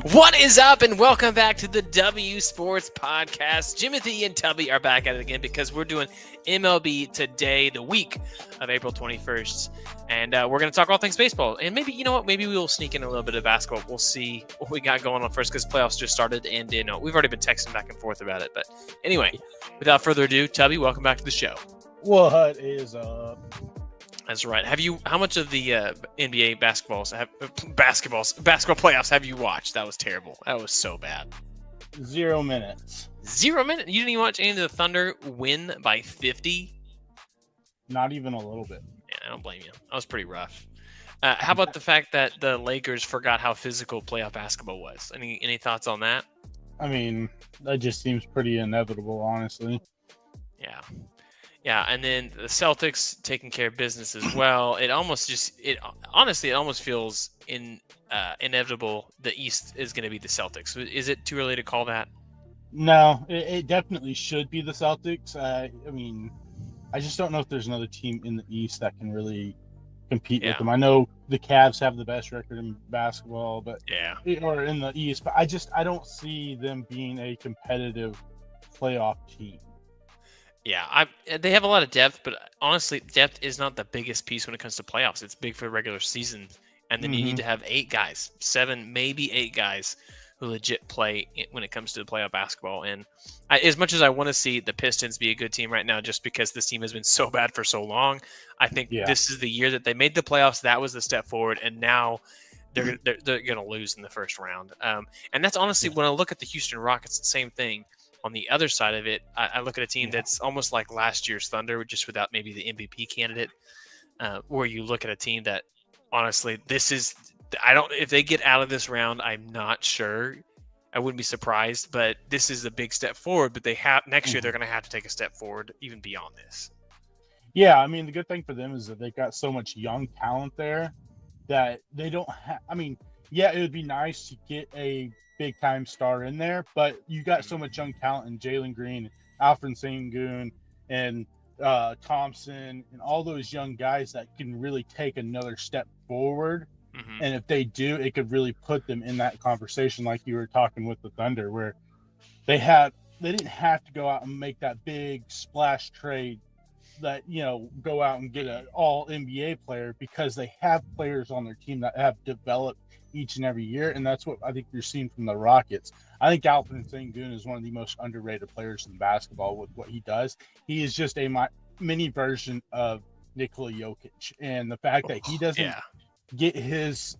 What is up, and welcome back to the W Sports Podcast. Jimothy and Tubby are back at it again because we're doing MLB today, the week of April 21st. And we're going to talk all things baseball. And maybe, you know what, maybe we'll sneak in a little bit of basketball. We'll see what we got going on first because playoffs just started. And, we've already been texting back and forth about it. But anyway, without further ado, Tubby, welcome back to the show. What is up? That's right. How much of the NBA basketball playoffs have you watched? That was terrible. That was so bad. 0 minutes. 0 minutes? You didn't even watch any of the Thunder win by 50? Not even a little bit. Yeah, I don't blame you. That was pretty rough. How about the fact that the Lakers forgot how physical playoff basketball was? Any thoughts on that? I mean, that just seems pretty inevitable, honestly. Yeah. Yeah, and then the Celtics taking care of business as well. It almost feels inevitable the East is going to be the Celtics. Is it too early to call that? No, it definitely should be the Celtics. I mean, I just don't know if there's another team in the East that can really compete with them. I know the Cavs have the best record in basketball, or in the East, but I don't see them being a competitive playoff team. Yeah, they have a lot of depth, but honestly, depth is not the biggest piece when it comes to playoffs. It's big for regular season, and then you need to have 8 guys, 7, maybe 8 guys who legit play when it comes to playoff basketball. And as much as I want to see the Pistons be a good team right now, just because this team has been so bad for so long, I think this is the year that they made the playoffs. That was the step forward, and now they're going to lose in the first round. And that's honestly, when I look at the Houston Rockets, the same thing. On the other side of it, I look at a team that's almost like last year's Thunder, just without maybe the MVP candidate, where you look at a team that, honestly, if they get out of this round, I'm not sure. I wouldn't be surprised, but this is a big step forward. But next year, they're going to have to take a step forward even beyond this. Yeah, I mean, the good thing for them is that they've got so much young talent there that they don't have. I mean, yeah, it would be nice to get a big-time star in there, but you got so much young talent in Jalen Green, Alfred Sengun, and Thompson, and all those young guys that can really take another step forward. And if they do, it could really put them in that conversation, like you were talking with the Thunder, where they didn't have to go out and make that big splash trade that, go out and get an all NBA player, because they have players on their team that have developed each and every year, and that's what I think you're seeing from the Rockets. I think Alfred Sengun is one of the most underrated players in basketball with what he does. He is just a mini version of Nikola Jokic, and the fact that he doesn't get his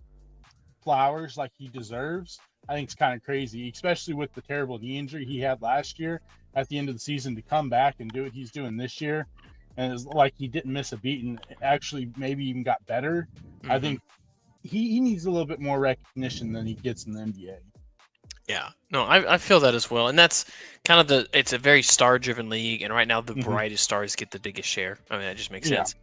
flowers like he deserves, I think it's kind of crazy, especially with the terrible knee injury he had last year at the end of the season, to come back and do what he's doing this year. And it's like he didn't miss a beat and actually maybe even got better. I think he needs a little bit more recognition than he gets in the NBA. Yeah, no, I feel that as well. And that's kind of it's a very star-driven league. And right now, the brightest stars get the biggest share. I mean, that just makes sense.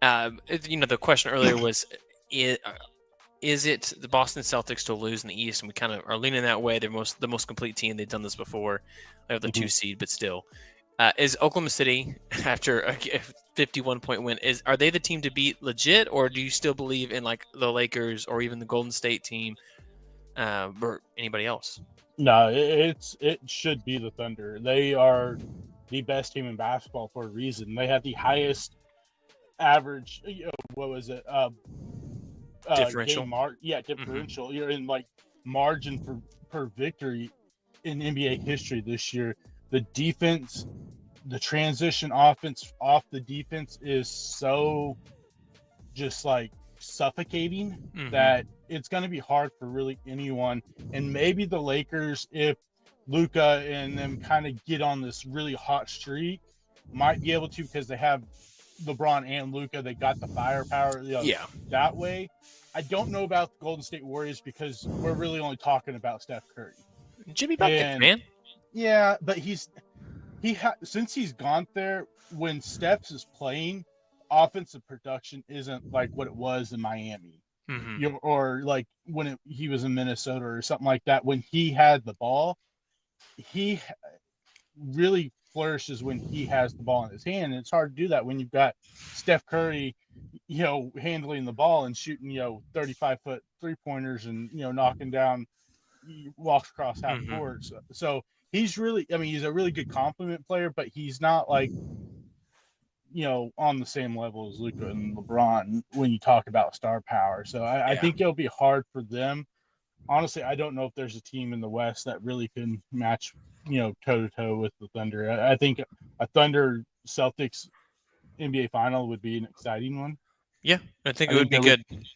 The question earlier was, is it the Boston Celtics to lose in the East? And we kind of are leaning that way. They're the most complete team. They've done this before. They have the 2 seed, but still. Is Oklahoma City, after a 51-point win, are they the team to beat legit, or do you still believe in like the Lakers or even the Golden State team or anybody else? No, it should be the Thunder. They are the best team in basketball for a reason. They have the highest average. What was it? Differential. Differential. You're in like margin per victory in NBA history this year. The defense, the transition offense off the defense is so just like suffocating that it's going to be hard for really anyone. And maybe the Lakers, if Luka and them kind of get on this really hot streak, might be able to, because they have LeBron and Luka. They got the firepower that way. I don't know about the Golden State Warriors, because we're really only talking about Steph Curry. Jimmy Bucket, man. Yeah, but since he's gone there, when Steph is playing, offensive production isn't like what it was in Miami, or like when he was in Minnesota or something like that. When he had the ball, he really flourishes when he has the ball in his hand, and it's hard to do that when you've got Steph Curry, handling the ball and shooting, 35-foot 3-pointers and knocking down he walks across half Mm-hmm. court. So he's really, I mean, he's a really good compliment player, but he's not like, on the same level as Luka and LeBron when you talk about star power. So I Yeah. think it'll be hard for them. Honestly, I don't know if there's a team in the West that really can match, toe to toe with the Thunder. I think a Thunder Celtics NBA final would be an exciting one. Yeah, I think I it would think be they would. good.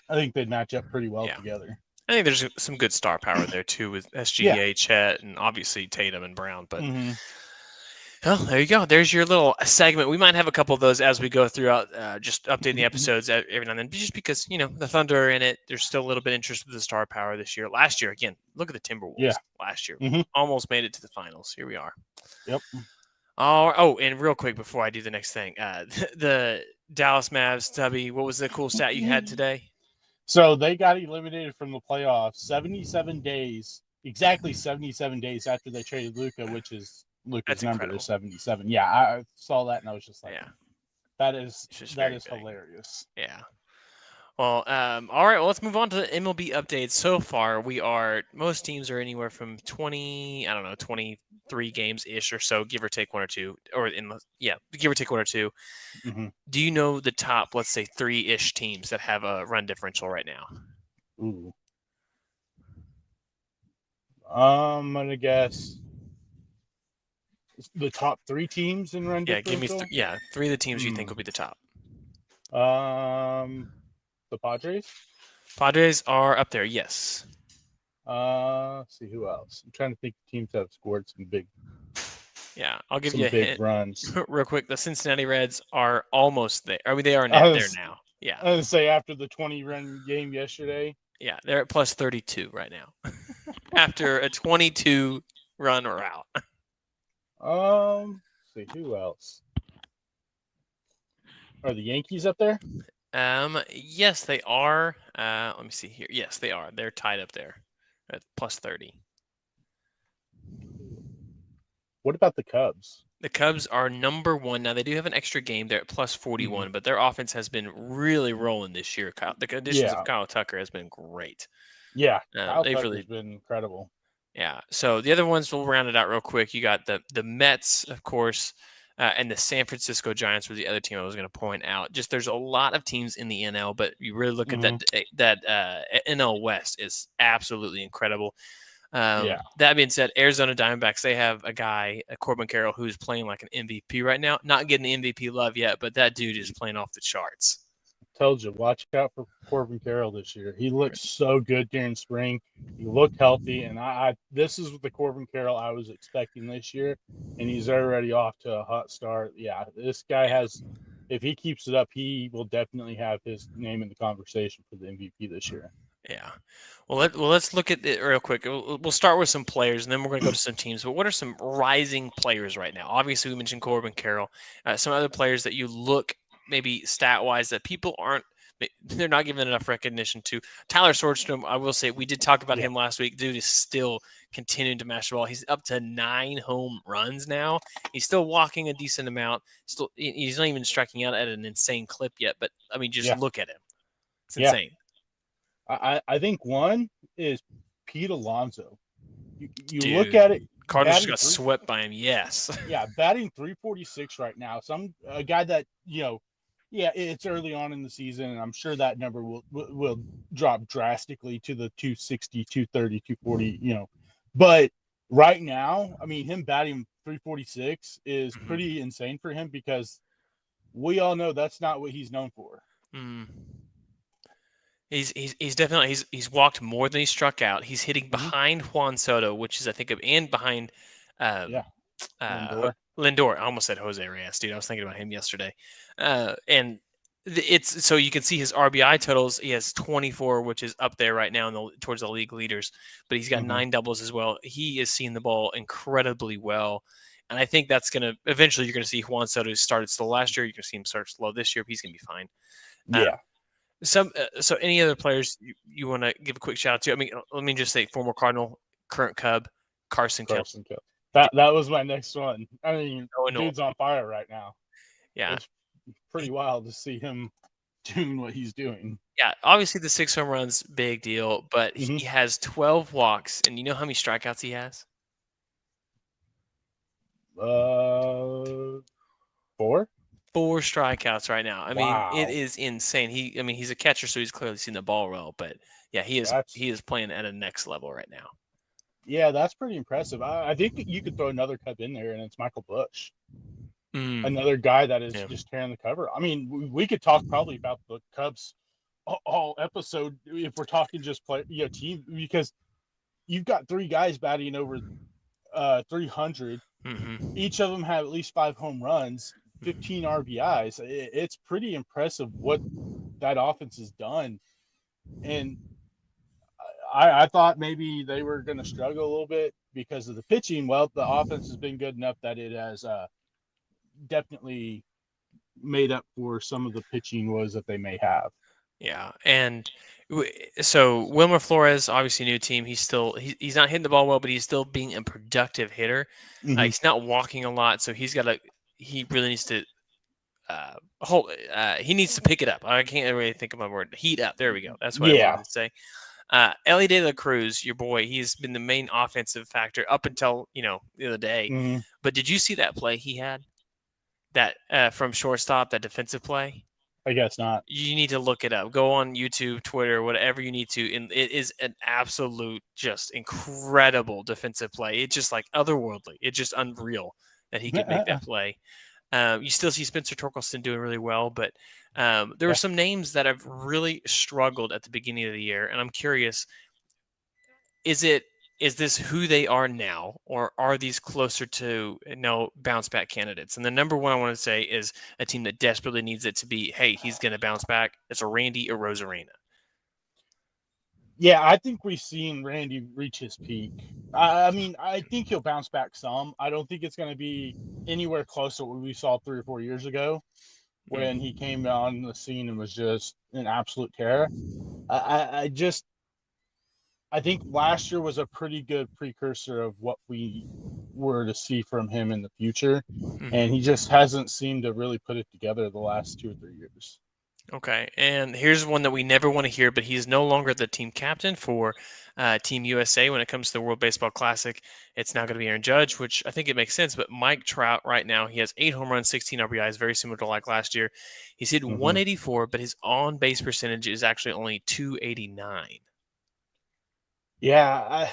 I think they'd match up pretty well Yeah. together. I think there's some good star power there too with Yeah. SGA, Chet, and obviously Tatum and Brown. But Mm-hmm. well, there you go. There's your little segment. We might have a couple of those as we go throughout, just updating the episodes every now and then. Just because the Thunder are in it, there's still a little bit of interest with the star power this year. Last year, again, look at the Yeah. Timberwolves. Last year, Mm-hmm. almost made it to the finals. Here we are. Yep. Oh, and real quick before I do the next thing, the Dallas Mavs, Tubby. What was the cool stat you had today? So they got eliminated from the playoffs 77 days, exactly 77 days after they traded Luka, which is Luka's That's number incredible. is 77. Yeah, I saw that and I was just like, Yeah, that it's is just that very is big. hilarious. Yeah. Well, all right. Well, let's move on to the MLB updates. So far, most teams are anywhere from 23 games ish or so, give or take one or two, give or take one or two. Mm-hmm. Do you know the top, let's say, 3-ish teams that have a run differential right now? Ooh. I'm gonna guess the top 3 teams in run Yeah, give me differential. three of the teams you think will be the top. The Padres. Padres are up there, yes. Let's see who else. I'm trying to think of teams that have scored some big I'll give you a big hint runs. real quick. The Cincinnati Reds are almost there. I mean, they are there now. Yeah. I was say after the 20-run game yesterday. Yeah, they're at plus 32 right now after a 22 run route. Let's see who else. Are the Yankees up there? Yes, they are. Let me see here. Yes, they are. They're tied up there at plus 30. What about the Cubs? The Cubs are number 1. Now, they do have an extra game. They're at plus 41, but their offense has been really rolling this year. The additions of Kyle Tucker has been great. Yeah, Kyle they've Tucker's really been incredible. Yeah. So the other ones, we'll round it out real quick. You got the Mets, of course, and the San Francisco Giants were the other team I was going to point out. Just there's a lot of teams in the NL, but you really look at that NL West is absolutely incredible. That being said, Arizona Diamondbacks, they have a guy, Corbin Carroll, who's playing like an MVP right now. Not getting the MVP love yet, but that dude is playing off the charts. Told you, watch out for Corbin Carroll this year. He looked so good during spring. He looked healthy, and this is the Corbin Carroll I was expecting this year, and he's already off to a hot start. Yeah, this guy has, if he keeps it up, he will definitely have his name in the conversation for the MVP this year. Yeah. Well, let's look at it real quick. We'll start with some players, and then we're going to go to some teams. But what are some rising players right now? Obviously, we mentioned Corbin Carroll. Some other players that you look maybe stat-wise that people they're not giving enough recognition to. Tyler Swordstrom, I will say, we did talk about him last week. Dude is still continuing to mash the ball. He's up to 9 home runs now. He's still walking a decent amount. Still, he's not even striking out at an insane clip yet. But, I mean, just look at him. It's insane. I think one is Pete Alonso. You Dude, look at it. Cardinals just got swept by him. Yes. Yeah, batting 346 right now. A guy that it's early on in the season, and I'm sure that number will drop drastically to the 260, 230, 240. But right now, I mean, him batting 346 is pretty insane for him because we all know that's not what he's known for. He's definitely he's walked more than he struck out. He's hitting behind Juan Soto, which is I think and behind Lindor. Lindor. I almost said Jose Reyes, dude. I was thinking about him yesterday. And it's so you can see his RBI totals. He has 24, which is up there right now towards the league leaders. But he's got 9 doubles as well. He is seeing the ball incredibly well. And I think that's going to eventually you're going to see Juan Soto started slow last year. You're going to see him start slow this year. But he's going to be fine. So any other players you want to give a quick shout out to? I mean, let me just say former Cardinal, current Cub, Carson Kelly. That was my next one. I mean, dude's on fire right now. Yeah. It's pretty wild to see him doing what he's doing. Yeah, obviously the 6 home runs, big deal, but Hmm. he has 12 walks, and you know how many strikeouts he has? Uh, 4. 4 strikeouts right now. I mean, it Wow, is insane. He's a catcher, so he's clearly seen the ball well, but yeah, that's he is playing at a next level right now. yeah, that's pretty impressive. I think you could throw another Cub in there, and it's Michael Bush, Mm, another guy that is yeah. just tearing the cover. I mean, we could talk probably about the Cubs all episode if we're talking just play, team, because you've got 3 guys batting over 300. Mhm. Each of them have at least 5 home runs, 15 Mhm. RBIs. It's pretty impressive what that offense has done. And I thought maybe they were going to struggle a little bit because of the pitching. Well, the offense has been good enough that it has definitely made up for some of the pitching woes that they may have. Yeah, and so Wilmer Flores, obviously new team. He's not hitting the ball well, but he's still being a productive hitter. Mm-hmm. He's not walking a lot, so he really needs to hold. He needs to pick it up. I can't really think of my word. Heat up. There we go. That's what I Yeah. wanted to say. Ellie De La Cruz, your boy, he's been the main offensive factor up until the other day. Mm-hmm. But did you see that play he had? That from shortstop, that defensive play? I guess not. You need to look it up. Go on YouTube, Twitter, whatever you need to. And it is an absolute, just incredible defensive play. It's just like otherworldly. It's just unreal that he could make that play. You still see Spencer Torkelson doing really well, but there were Yeah. some names that have really struggled at the beginning of the year, and I'm curious: is it is this who they are now, or are these closer to bounce back candidates? And the number one I want to say is a team that desperately needs it to be, hey, he's going to bounce back. It's a Randy Arozarena. Yeah, I think we've seen Randy reach his peak. I mean, I think he'll bounce back some. I don't think it's going to be anywhere close to what we saw 3 or 4 years ago when he Mm. came on the scene and was just an absolute terror. I just I think last year was a pretty good precursor of what we were to see from him in the future, and he Mhm. just hasn't seemed to really put it together the last 2 or 3 years. Okay, and here's one that we never want to hear, but he's no longer the team captain for Team USA when it comes to the World Baseball Classic. It's now going to be Aaron Judge, which I think it makes sense. But Mike Trout right now, he has 8 home runs, 16 RBIs, very similar to like last year. He's hit Mm-hmm. 184, but his on base percentage is actually only 289. Yeah,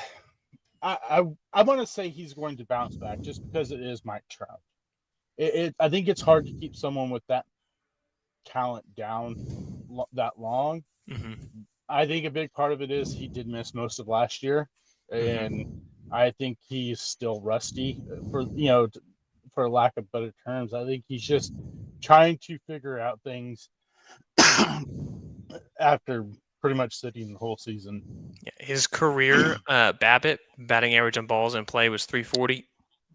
I want to say he's going to bounce back just because it is Mike Trout. I think it's hard to keep someone with that talent down that long. Hmm. I think a big part of it is he did miss most of last year, and Hmm. I think he's still rusty for for lack of better terms. I think he's just trying to figure out things after pretty much sitting the whole season. Yeah, his career BABIP, batting average on balls in play, was 340.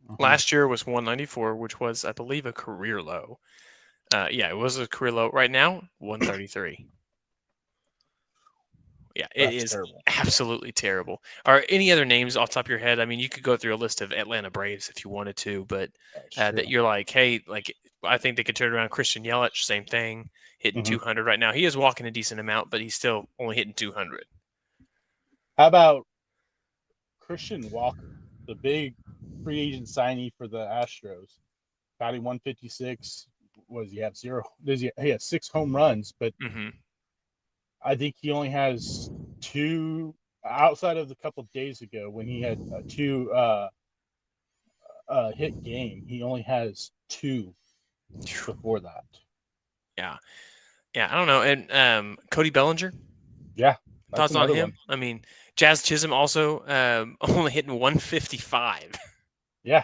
Mm-hmm. Last year was 194, which was, I believe, a career low. Yeah, it was a career low. Right now, 133. Yeah, it That's is terrible. absolutely terrible. Are any other names off the top of your head? I mean, you could go through a list of Atlanta Braves if you wanted to, but That's that true. you're like, hey, like I think they could turn around. Christian Yelich, same thing, hitting Mm-hmm. 200 right now. He is walking a decent amount, but he's still only hitting 200. How about Christian Walker, the big free agent signee for the Astros, batting 156? Was he have zero? He had 6 home runs, but Hmm. I think he only has two outside of the couple of days ago when he had two hit game. He only has two before that. Yeah, yeah. I don't know. And Cody Bellinger, Yeah, that's thoughts on another one. him? I mean, Jazz Chisholm also only hitting 155. Yeah,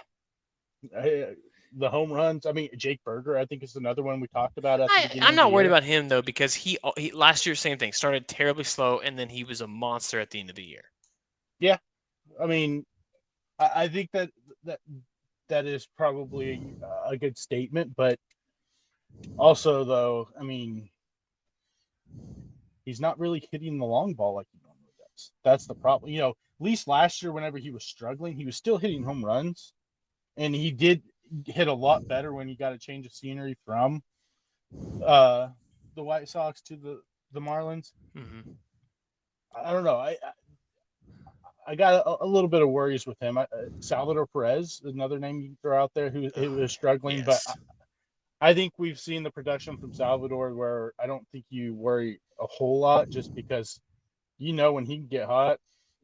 the home runs. I mean, Jake Berger, I think is another one we talked about at the beginning I'm of the not worried year. about him though because he last year same thing, started terribly slow and then he was a monster at the end of the year. Yeah, I mean, I think that that is probably a good statement, but also though, I mean, he's not really hitting the long ball like he normally does. That's the problem. At least last year, whenever he was struggling, he was still hitting home runs, and he did hit a lot better when he got a change of scenery from the White Sox to the Marlins. Mm-hmm. I don't know. I got a little bit of worries with him. Salvador Perez, another name you can throw out there who is struggling, but Yes. I think we've seen the production from Salvador where I don't think you worry a whole lot just because when he can get hot,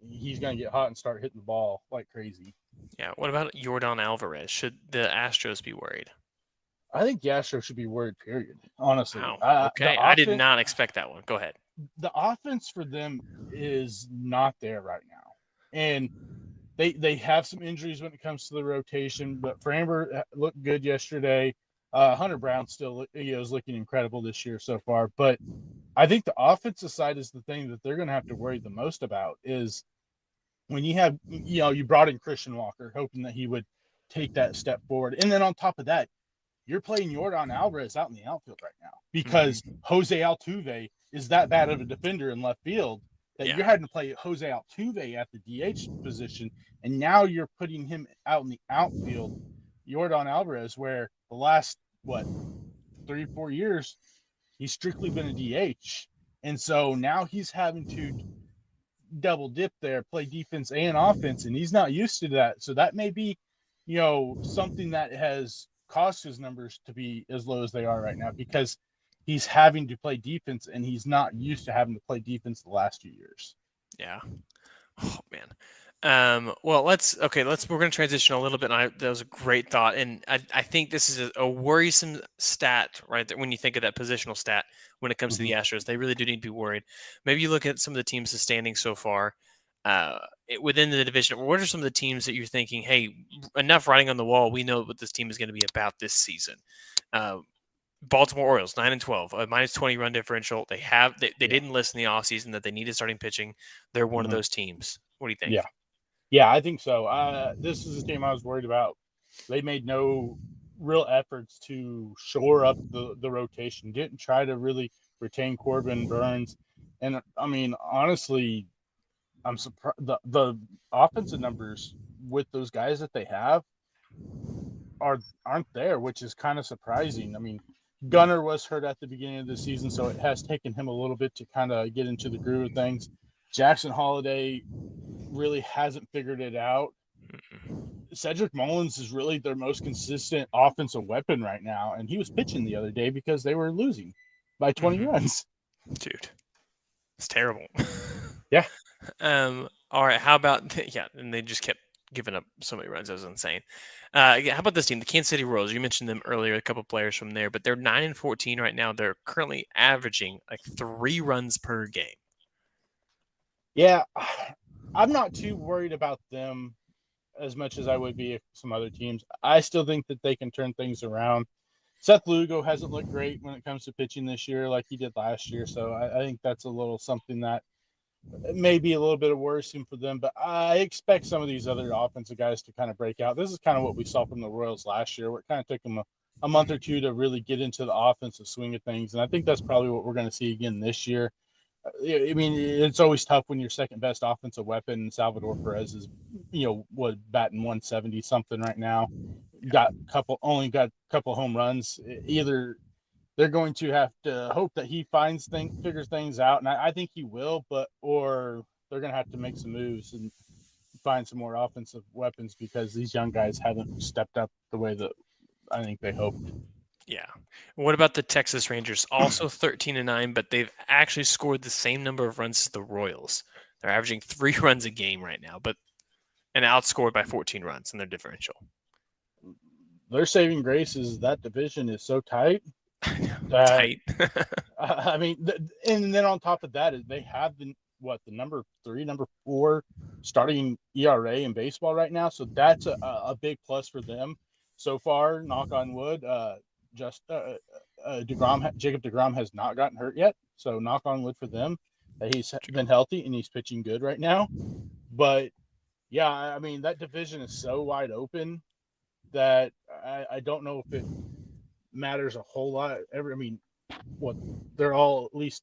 he's going to get hot and start hitting the ball like crazy. Yeah. What about Jordan Alvarez? Should the Astros be worried? I think the Astros should be worried. Period. Honestly, Wow. Okay. I did not expect that one. Go ahead. the offense for them is not there right now, and they have some injuries when it comes to the rotation. But Framber looked good yesterday. Hunter Brown still is looking incredible this year so far. But I think the offensive side is the thing that they're going to have to worry the most about is when you brought in Christian Walker, hoping that he would take that step forward. And then on top of that, you're playing Jordan Alvarez out in the outfield right now because Mm-hmm. Jose Altuve is that bad of a defender in left field that Yeah. you're having to play Jose Altuve at the DH position. And now you're putting him out in the outfield, Jordan Alvarez, where the last, 3 or 4 years, he's strictly been a DH. And so now he's having to double dip there, play defense and offense, and he's not used to that. So that may be, something that has caused his numbers to be as low as they are right now because he's having to play defense and he's not used to having to play defense the last 2 years. Yeah. Oh man. Well, we're going to transition a little bit. And that was a great thought, and I think this is a worrisome stat, right? That when you think of that positional stat, when it comes to the Astros, they really do need to be worried. Maybe you look at some of the teams standing so far within the division. What are some of the teams that you're thinking, hey, enough writing on the wall? We know what this team is going to be about this season. Baltimore Orioles 9-12, a -20 run differential. They didn't list in the offseason that they needed starting pitching. They're one of those teams. What do you think? Yeah. Yeah, I think so. This is a team I was worried about. They made no real efforts to shore up the rotation, didn't try to really retain Corbin Burns. And I mean, honestly, I'm surprised the offensive numbers with those guys that they have aren't there, which is kind of surprising. I mean, Gunnar was hurt at the beginning of the season, so it has taken him a little bit to kind of get into the groove of things. Jackson Holiday really hasn't figured it out. Cedric Mullins is really their most consistent offensive weapon right now, and he was pitching the other day because they were losing by 20 runs. Dude, it's terrible. Yeah. All right. How about and they just kept giving up so many runs. That was insane. How about this team, the Kansas City Royals? You mentioned them earlier, a couple players from there, but they're 9-14 right now. They're currently averaging like 3 runs per game. Yeah, I'm not too worried about them as much as I would be if some other teams. I still think that they can turn things around. Seth Lugo hasn't looked great when it comes to pitching this year like he did last year, so I think that's a little something that may be a little bit of worrisome for them, but I expect some of these other offensive guys to kind of break out. This is kind of what we saw from the Royals last year, where it kind of took them a month or two to really get into the offensive swing of things, and I think that's probably what we're going to see again this year. I mean, it's always tough when your second best offensive weapon, Salvador Perez, is batting 170 something right now. Only got a couple home runs. Either they're going to have to hope that he figures things out, and I think he will, or they're going to have to make some moves and find some more offensive weapons because these young guys haven't stepped up the way that I think they hoped. Yeah. What about the Texas Rangers? Also 13-9, but they've actually scored the same number of runs as the Royals. They're averaging 3 runs a game right now, and outscored by 14 runs in their differential. Their saving grace is that division is so tight. Tight. I mean, and then on top of that, they have the number 3, number 4 starting ERA in baseball right now. So that's a big plus for them so far. Knock on wood. Jacob DeGrom has not gotten hurt yet, so knock on wood for them that he's been healthy and he's pitching good right now. But yeah, I mean that division is so wide open that I don't know if it matters a whole lot. They're all at least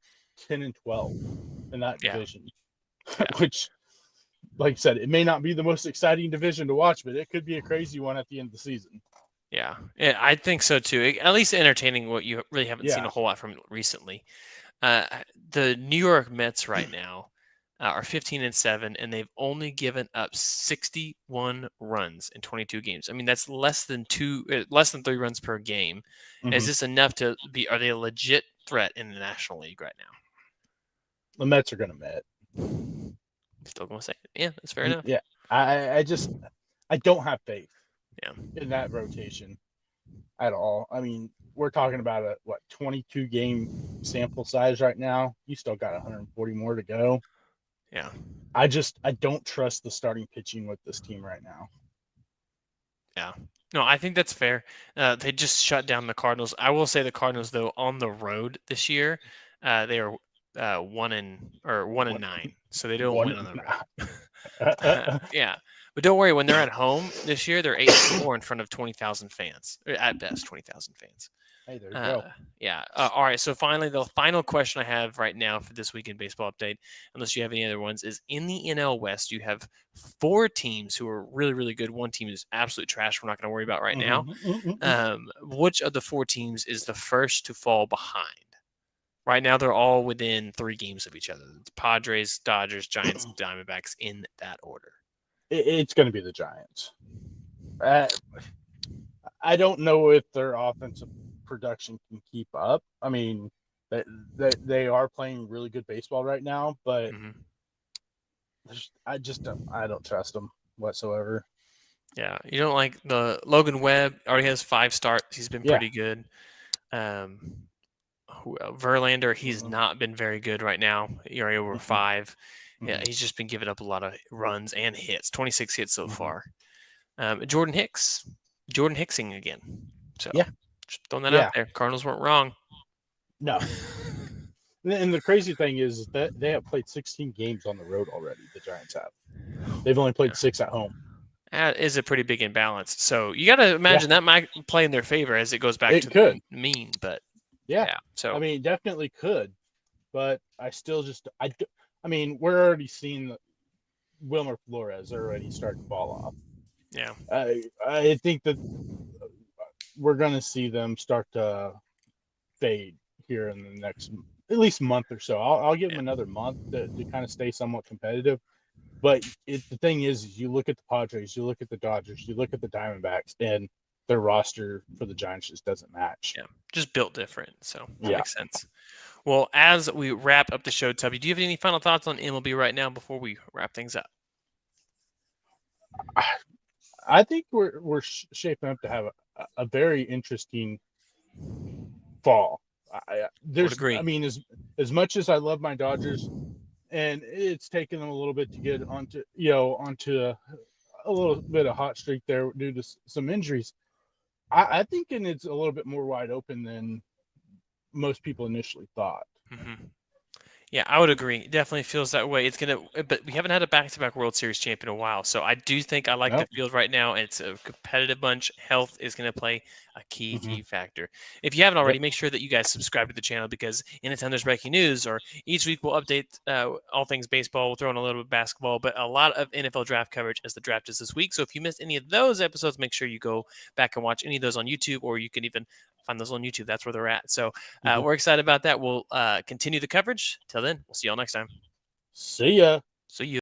10-12 in that division, which, like I said, it may not be the most exciting division to watch, but it could be a crazy one at the end of the season. Yeah, I think so too. At least entertaining what you really haven't seen Yeah, a whole lot from recently. Uh, the New York Mets right now are 15-7, and they've only given up 61 runs in 22 games. I mean, that's less than 3 runs per game. Is hmm this enough to be? Are they a legit threat in the National League right the Mets are gonna Met. now? Still going to say it. Yeah, that's fair enough. Yeah, I just I don't have faith Yeah, in that rotation at all. I mean, we're talking about a 22 game sample size right now. You still got 140 more to go. yeah, I don't trust the starting pitching with this team right now. yeah. No, I think that's fair. They just shut down the Cardinals. I will say the Cardinals, though, on the road this year, they are 1-9, so they don't One, win on the road. Yeah, but don't worry. When they're at home this year, they're 8-4 in front of 20,000 fans, or at best 20,000 fans. hey, there you Uh, go. yeah. All right. So finally, the final question I have right now for this weekend baseball update, unless you have any other ones, is in the NL West, you have 4 teams who are really, really good. One team is absolute trash. We're not going to worry about right now. Which of the 4 teams is the first to fall behind? Right now, they're all within 3 games of each other. It's Padres, Dodgers, Giants, Diamondbacks in that order. It's going to be the Giants. Uh, I don't know if their offensive production can keep up. I mean, they are playing really good baseball right now, but Hmm. I don't trust them whatsoever. Yeah, you don't like the Logan Webb already has 5 starts. He's been Yeah. pretty good. Um, Verlander, he's Mhm. not been very good right now. ERA over Mhm. 5. Yeah, Mhm. he's just been giving up a lot of runs and hits. 26 hits so Mhm. far. Jordan Hicksing again. So Yeah. just throwing that out Yeah. there. Cardinals weren't wrong. No. And the crazy thing is that they have played 16 games on the road already. The Giants have. They've only played Yeah, 6 at home. that is a pretty big imbalance. So you got to Yeah. imagine that might play in their favor as it goes back It to the could. mean. But Yeah. yeah, I so mean, it definitely could. But I still just I mean, we're already seeing Wilmer Flores already starting to fall off. yeah, I think that we're going to see them start to fade here in the next at least month or so. I'll give them yeah. another month to kind of stay somewhat competitive. But the thing is, you look at the Padres, you look at the Dodgers, you look at the Diamondbacks, and their roster for the Giants just doesn't match. Yeah, just built different. So that Yeah, makes sense. Well, as we wrap up the show, Tubby, do you have any final thoughts on MLB right now before we wrap things up? I think we're shaping up to have a very interesting fall. I would I agree. mean, as much as I love my Dodgers, and it's taken them a little bit to get onto a little bit of hot streak there due to some injuries. I think it's a little bit more wide open than most people initially thought. Hmm. Yeah, I would agree. It definitely feels that way. But we haven't had a back-to-back World Series champion in a while, so I do think I like the Nope. field right now. It's a competitive bunch. Health is going to play a Mm-hmm. key factor. If you haven't Yep. already, make sure that you guys subscribe to the channel because anytime there's breaking news, or each week we'll update all things baseball. We'll throw in a little bit of basketball, but a lot of NFL draft coverage as the draft is this week. So if you missed any of those episodes, make sure you go back and watch any of those on YouTube, or you can even find those on YouTube. That's where they're at. So Mm-hmm. we're excited about that. We'll continue the coverage. Till then, we'll see y'all next time. See ya. See you.